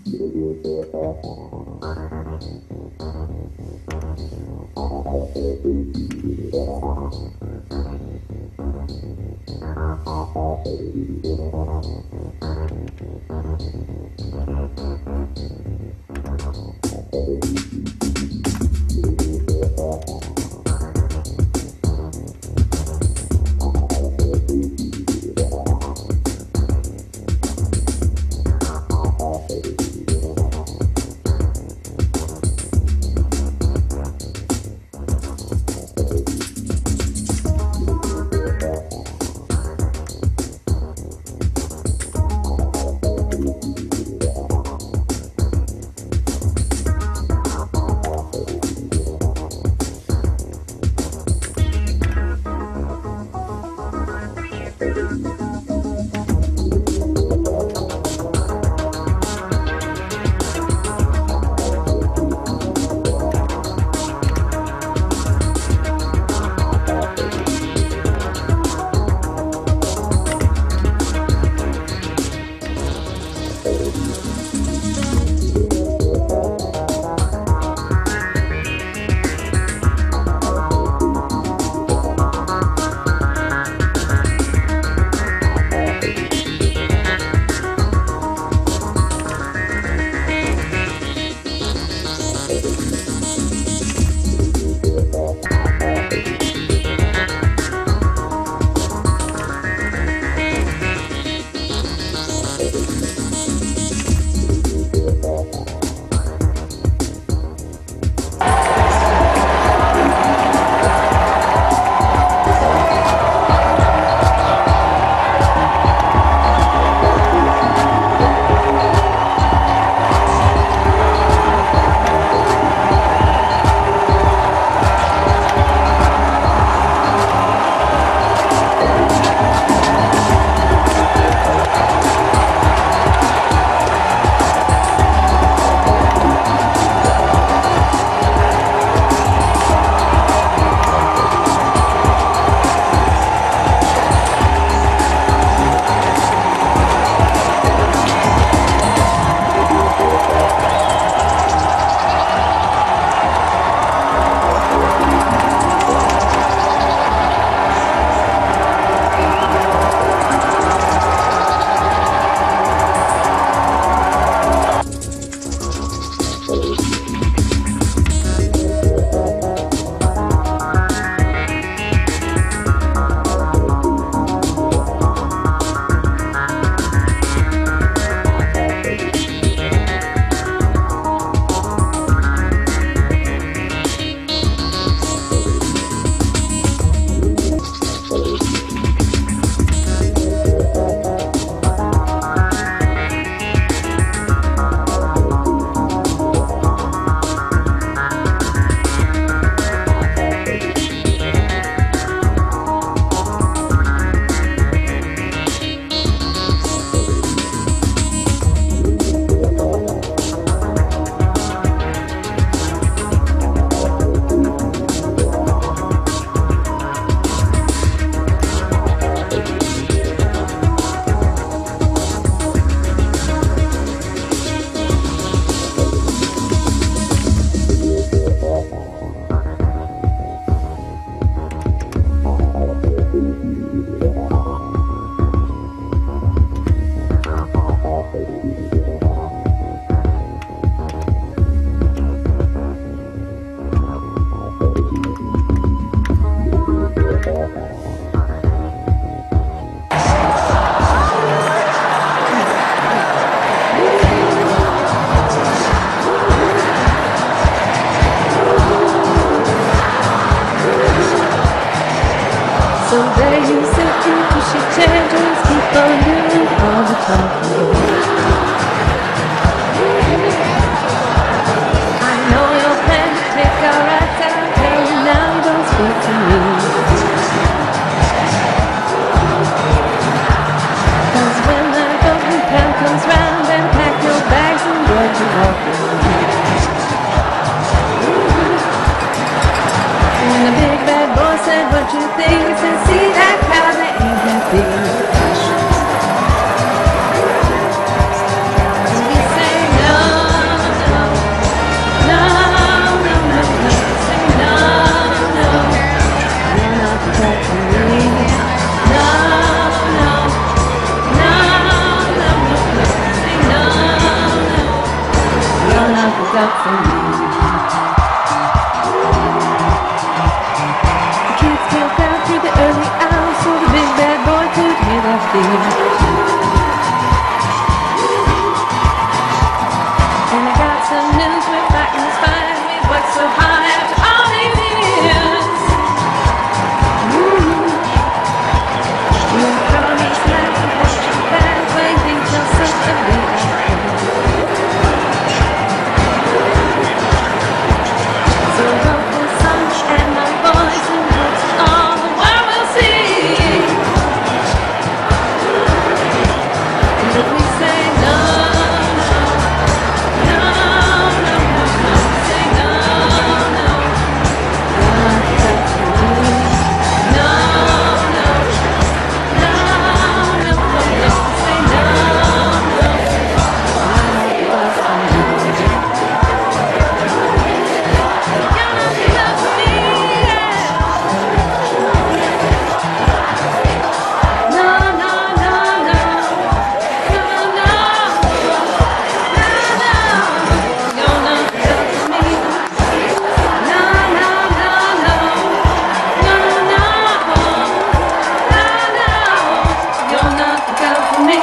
We say no. up for me. The kids came down through the early hours so the big bad boy could hear that beat. And I got some news where back in the spine we worked so hard after all these years. You promised life and watch you back, waiting till something so hope the sun and my voice and hopes all the world will see. And if we say no, no, no, no, no, say no, no, not that for me. No, no, no, no, no, no, say no, no, not for me.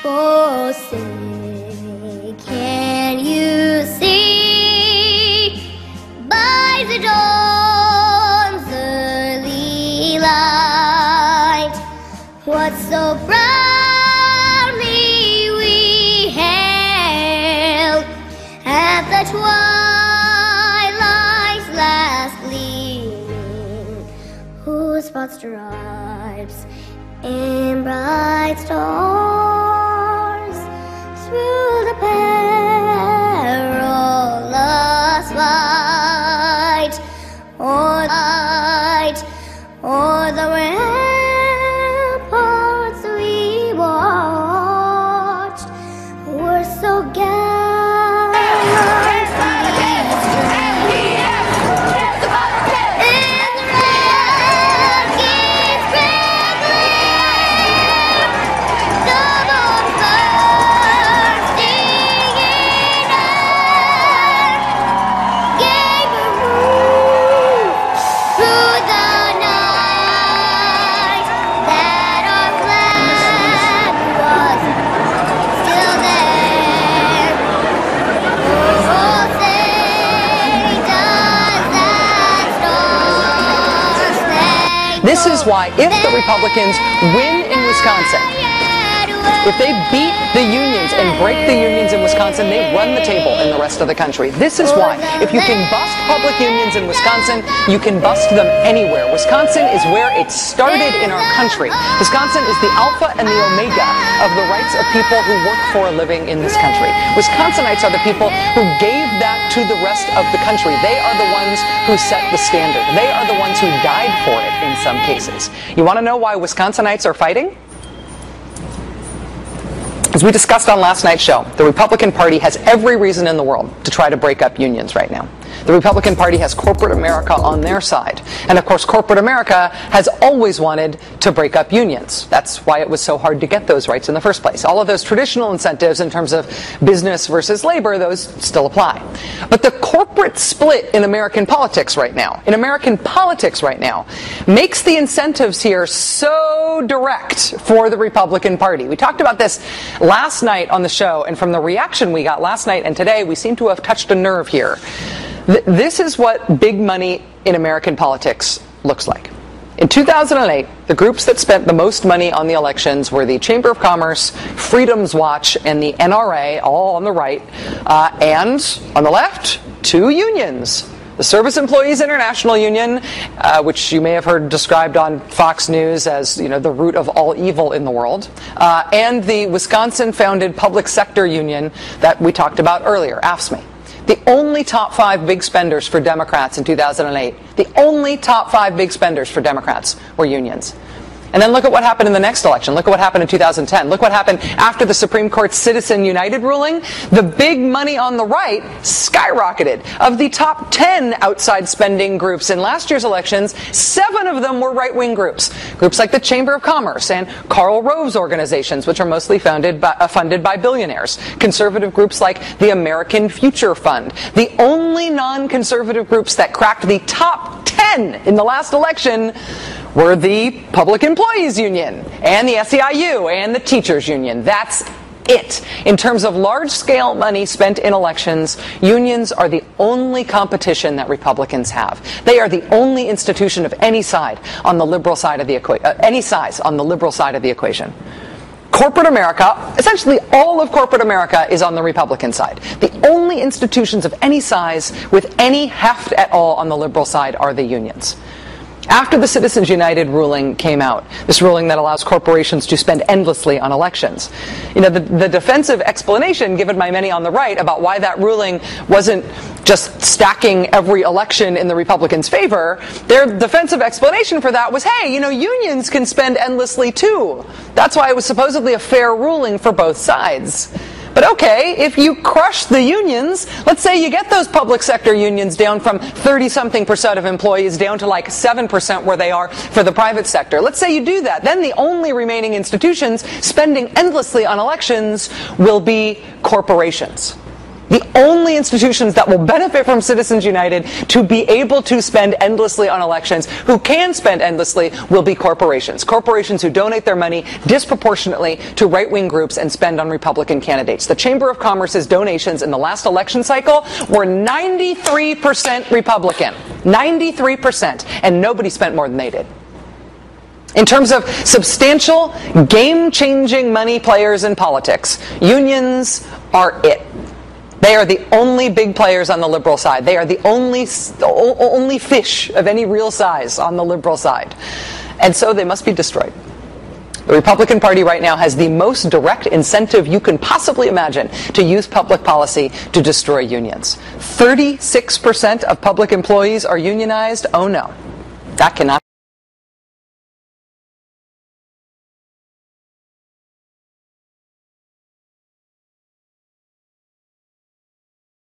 Oh, say, can you see by the dawn's early light what so proudly we hailed at the twilight's last gleaming, whose broad stripes in bright stars through the perilous fight, o'er the ramparts we watched, were so gallantly streamed in the rain. This is why if the Republicans win in Wisconsin, if they beat the unions and break the unions in Wisconsin, they run the table in the rest of the country. This is why. If you can bust public unions in Wisconsin, you can bust them anywhere. Wisconsin is where it started in our country. Wisconsin is the alpha and the omega of the rights of people who work for a living in this country. Wisconsinites are the people who gave that to the rest of the country. They are the ones who set the standard. They are the ones who died for it in some cases. You want to know why Wisconsinites are fighting? As we discussed on last night's show, the Republican Party has every reason in the world to try to break up unions right now. The Republican Party has corporate America on their side. And of course, corporate America has always wanted to break up unions. That's why it was so hard to get those rights in the first place. All of those traditional incentives in terms of business versus labor, those still apply. But the corporate split in American politics right now, makes the incentives here so direct for the Republican Party. We talked about this last night on the show, and from the reaction we got last night and today, we seem to have touched a nerve here. This is what big money in American politics looks like. In 2008, the groups that spent the most money on the elections were the Chamber of Commerce, Freedom's Watch, and the NRA, all on the right, and on the left, two unions. The Service Employees International Union, which you may have heard described on Fox News as, the root of all evil in the world, and the Wisconsin-founded public sector union that we talked about earlier, AFSCME. The only top 5 big spenders for Democrats in 2008, the only top 5 big spenders for Democrats were unions. And then look at what happened in the next election. Look at what happened in 2010. Look what happened after the Supreme Court's Citizen United ruling. The big money on the right skyrocketed. Of the top 10 outside spending groups in last year's elections, 7 of them were right-wing groups. Groups like the Chamber of Commerce and Karl Rove's organizations, which are mostly funded by billionaires. Conservative groups like the American Future Fund. The only non-conservative groups that cracked the top 10 in the last election were the Public Employees Union and the SEIU and the Teachers Union. That's it. In terms of large-scale money spent in elections, unions are the only competition that Republicans have. They are the only institution of any side on the liberal side of the equation. Corporate America, essentially all of corporate America, is on the Republican side. The only institutions of any size with any heft at all on the liberal side are the unions. After the Citizens United ruling came out, this ruling that allows corporations to spend endlessly on elections, the defensive explanation given by many on the right about why that ruling wasn't just stacking every election in the Republicans' favor, their defensive explanation for that was, hey, unions can spend endlessly too. That's why it was supposedly a fair ruling for both sides. But okay, if you crush the unions, let's say you get those public sector unions down from 30-something% of employees down to like 7% where they are for the private sector. Let's say you do that. Then the only remaining institutions spending endlessly on elections will be corporations. The only institutions that will benefit from Citizens United to be able to spend endlessly on elections, who can spend endlessly, will be corporations. Corporations who donate their money disproportionately to right-wing groups and spend on Republican candidates. The Chamber of Commerce's donations in the last election cycle were 93% Republican. 93%. And nobody spent more than they did. In terms of substantial, game-changing money players in politics, unions are it. They are the only big players on the liberal side. They are the only fish of any real size on the liberal side. And so they must be destroyed. The Republican Party right now has the most direct incentive you can possibly imagine to use public policy to destroy unions. 36% of public employees are unionized? Oh no, that cannot